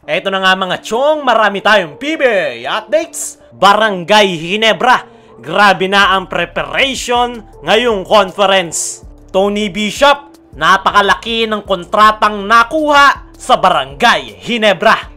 Eto na nga mga chong, marami tayong PBA updates. Barangay Ginebra, grabe na ang preparation ngayong conference. Tony Bishop, napakalaki ng kontratang nakuha sa Barangay Ginebra.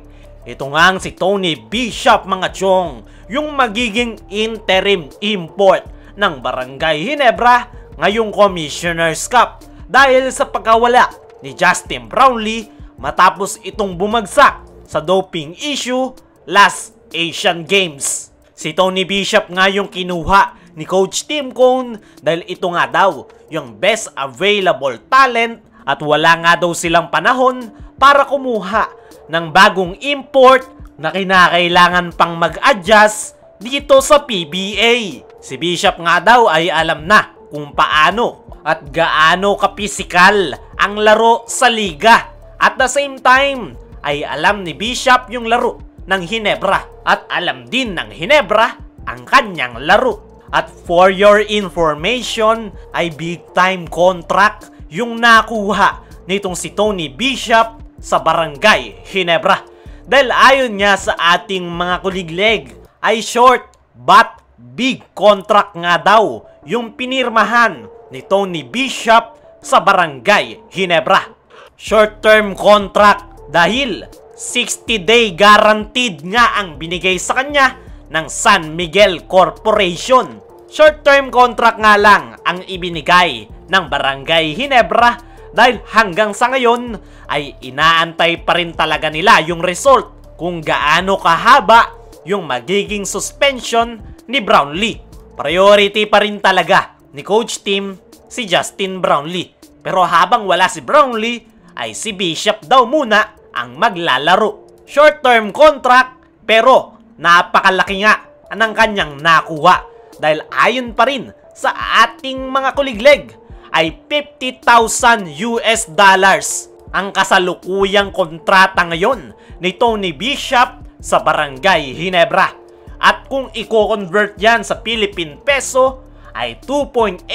Ito nga si Tony Bishop mga chong, yung magiging interim import ng Barangay Ginebra ngayong Commissioner's Cup dahil sa pagkawala ni Justin Brownlee matapos itong bumagsak sa doping issue last Asian Games. Si Tony Bishop nga yung kinuha ni Coach Tim Cone dahil ito nga daw yung best available talent at wala nga daw silang panahon para kumuha ng bagong import na kinakailangan pang mag-adjust dito sa PBA. Si Bishop nga daw ay alam na kung paano at gaano kapisikal ang laro sa liga. At the same time, ay alam ni Bishop yung laro ng Ginebra at alam din ng Ginebra ang kanyang laro. At for your information, ay big time contract yung nakuha nitong si Tony Bishop sa Barangay Ginebra. Dahil ayon niya sa ating mga kuligleg, ay short but big contract nga daw yung pinirmahan ni Tony Bishop sa Barangay Ginebra. Short-term contract dahil 60-day guaranteed nga ang binigay sa kanya ng San Miguel Corporation. Short-term contract nga lang ang ibinigay ng Barangay Ginebra dahil hanggang sa ngayon ay inaantay pa rin talaga nila yung result kung gaano kahaba yung magiging suspension ni Brownlee. Priority pa rin talaga ni Coach Tim si Justin Brownlee. Pero habang wala si Brownlee ay si Bishop daw muna ang maglalaro. Short-term contract pero napakalaki nga ang kanyang nakuha dahil ayon pa rin sa ating mga kuligleg ay $50,000 ang kasalukuyang kontrata ngayon ni Tony Bishop sa Barangay Ginebra. At kung i-convert yan sa Philippine peso ay 2.8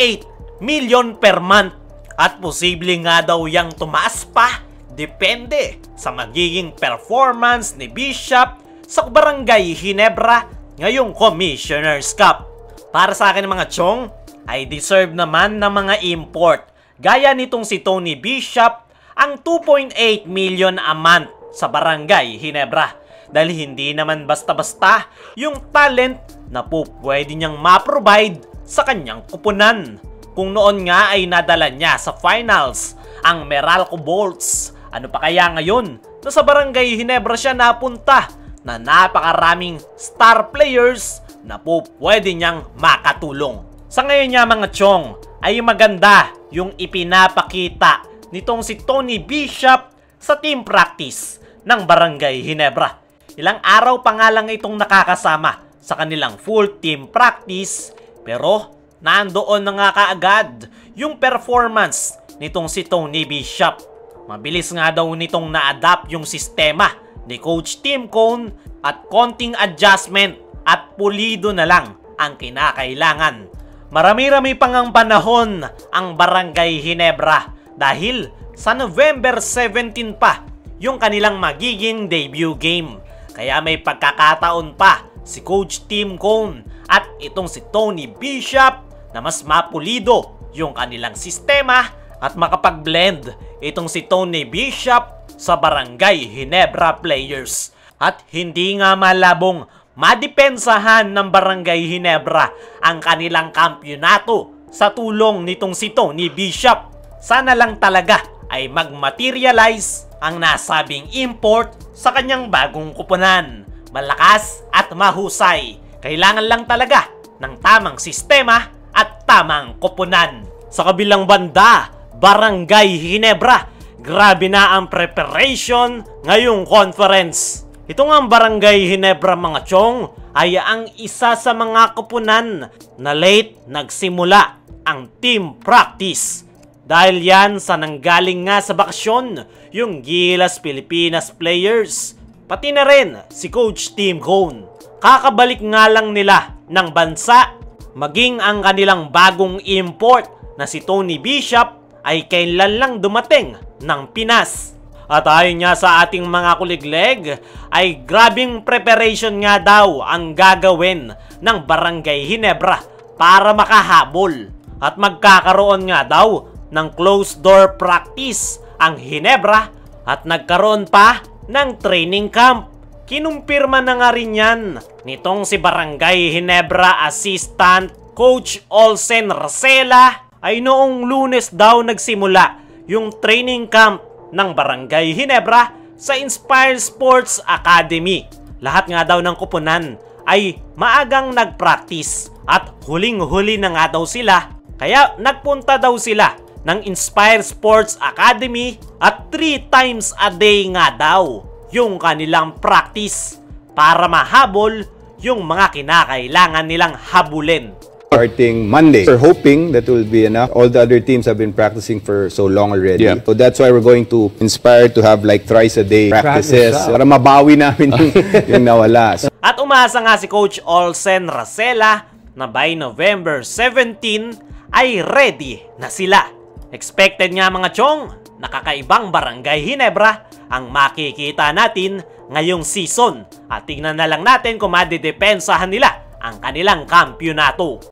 million per month at posible nga daw yang tumaas pa. Depende sa magiging performance ni Bishop sa Barangay Ginebra ngayong Commissioner's Cup. Para sa akin mga chong, ay deserve naman ng mga import. Gaya nitong si Tony Bishop, ang 2.8 million a month sa Barangay Ginebra. Dahil hindi naman basta-basta yung talent na po pwede niyang ma-provide sa kanyang kupunan. Kung noon nga ay nadala niya sa finals ang Meralco Bolts, ano pa kaya ngayon na sa Barangay Ginebra siya napunta na napakaraming star players na po pwede niyang makatulong. Sa ngayon niya mga chong ay maganda yung ipinapakita nitong si Tony Bishop sa team practice ng Barangay Ginebra. Ilang araw pa nga lang itong nakakasama sa kanilang full team practice pero nandoon na nga kaagad yung performance nitong si Tony Bishop. Mabilis nga daw nitong na-adapt yung sistema ni Coach Tim Cone at konting adjustment at pulido na lang ang kinakailangan. Marami-rami pang ang panahon ang Barangay Ginebra dahil sa November 17 pa yung kanilang magiging debut game. Kaya may pagkakataon pa si Coach Tim Cone at itong si Tony Bishop na mas mapulido yung kanilang sistema at makapag-blend itong si Tony Bishop sa Barangay Ginebra players. At hindi nga malabong madepensahan ng Barangay Ginebra ang kanilang kampyonato sa tulong nitong si Tony Bishop. Sana lang talaga ay mag-materialize ang nasabing import sa kanyang bagong kupunan. Malakas at mahusay. Kailangan lang talaga ng tamang sistema at tamang kupunan. Sa kabilang banda, Barangay Ginebra, grabe na ang preparation ngayong conference. Ito nga ang Barangay Ginebra mga chong ay ang isa sa mga kupunan na late nagsimula ang team practice. Dahil yan sa nanggaling nga sa bakasyon yung Gilas Pilipinas players, pati na rin si Coach Tim Cone. Kakabalik nga lang nila ng bansa, maging ang kanilang bagong import na si Tony Bishop ay kailan lang dumating ng Pinas. At ayon nga sa ating mga kuligleg, ay grabing preparation nga daw ang gagawin ng Barangay Ginebra para makahabol. At magkakaroon nga daw ng closed door practice ang Ginebra at nagkaroon pa ng training camp. Kinumpirma na nga rin yan nitong si Barangay Ginebra Assistant Coach Olsen Racela ay noong Lunes daw nagsimula yung training camp ng Barangay Ginebra sa Inspire Sports Academy. Lahat nga daw ng kupunan ay maagang nagpractice at huling-huli na nga daw sila. Kaya nagpunta daw sila ng Inspire Sports Academy at 3 times a day nga daw yung kanilang practice para mahabol yung mga kinakailangan nilang habulin. Starting Monday. We're hoping that will be enough. All the other teams have been practicing for so long already. Yeah. So that's why we're going to Inspire to have like thrice a day practices para mabawi namin yung nawala. At umasa nga si Coach Olsen Racela na by November 17 ay ready na sila. Expected nga mga chong, nakakaibang Barangay Ginebra ang makikita natin ngayong season. At tingnan na lang natin kung madidepensahan nila ang kanilang kampyonato.